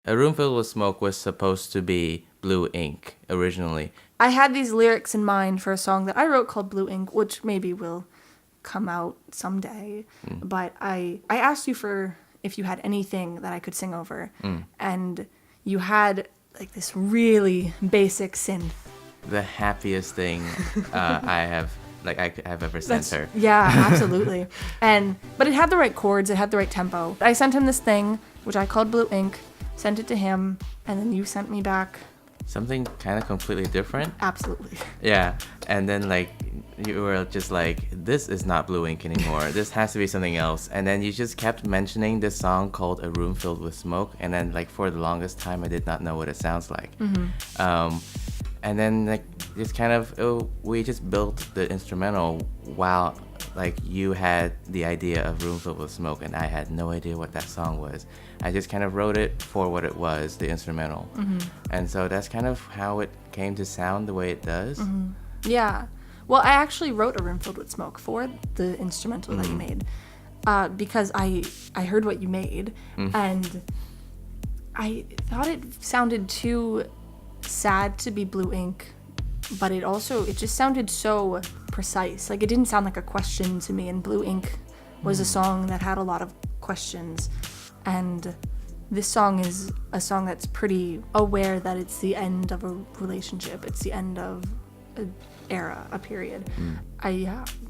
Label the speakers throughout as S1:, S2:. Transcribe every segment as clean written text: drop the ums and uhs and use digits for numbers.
S1: A Room Filled with Smoke was supposed to be Blue Ink originally.
S2: I had these lyrics in mind for a song that I wrote called Blue Ink, which maybe will come out someday. But I asked you for if you had anything that I could sing over. And you had like this really basic synth.
S1: The happiest thing I have ever sent her.
S2: Yeah, absolutely. But it had the right chords, it had the right tempo. I sent him this thing, which I called Blue Ink, sent it to him, and then you sent me back
S1: something kind of completely different.
S2: Absolutely.
S1: Yeah, and then like you were just like, this is not Blue Ink anymore. This has to be something else. And then you just kept mentioning this song called A Room Filled with Smoke, and then like for the longest time I did not know what it sounds like. And then like just kind of we just built the instrumental while like you had the idea of Room Filled with Smoke and I had no idea what that song was. I just kind of wrote it for what it was, the instrumental. And so that's kind of how it came to sound the way it does.
S2: Yeah. Well, I actually wrote A Room Filled with Smoke for the instrumental that you made because I heard what you made and I thought it sounded too sad to be Blue Ink, but it just sounded so precise. Like it didn't sound like a question to me, and Blue Ink was a song that had a lot of questions, and this song is a song that's pretty aware that it's the end of a relationship, it's the end of an era, a period.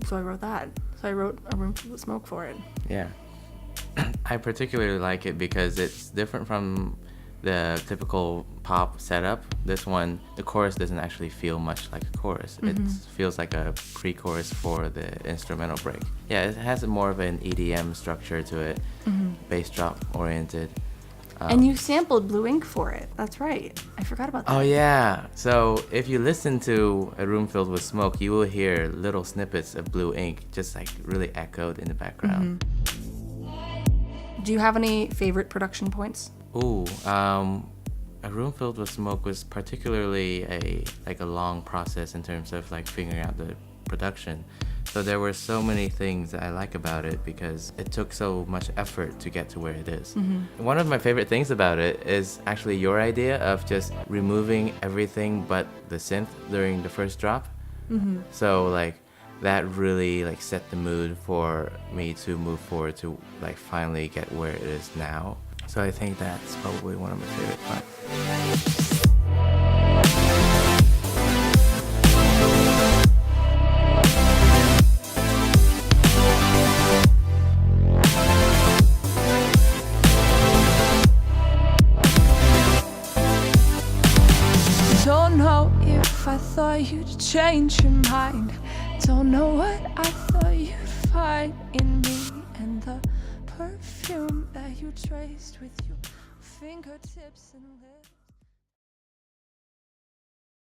S2: So I wrote that. So I wrote A Room Filled with Smoke for it.
S1: Yeah. I particularly like it because it's different from the typical pop setup. This one, the chorus doesn't actually feel much like a chorus. It feels like a pre-chorus for the instrumental break. Yeah, it has more of an EDM structure to it, bass drop oriented.
S2: And you sampled Blue Ink for it. That's right. I forgot about that.
S1: Oh yeah. So if you listen to A Room Filled with Smoke, you will hear little snippets of Blue Ink just like really echoed in the background.
S2: Do you have any favorite production points?
S1: Ooh, A Room Filled with Smoke was particularly a long process in terms of like figuring out the production. So there were so many things that I like about it because it took so much effort to get to where it is. One of my favorite things about it is actually your idea of just removing everything but the synth during the first drop. So like that really like set the mood for me to move forward to like finally get where it is now. So I think that's probably one of my favorite parts.
S3: Don't know if I thought you'd change your mind. Don't know what I thought you'd find in me and the perfume that you traced with your fingertips and lips.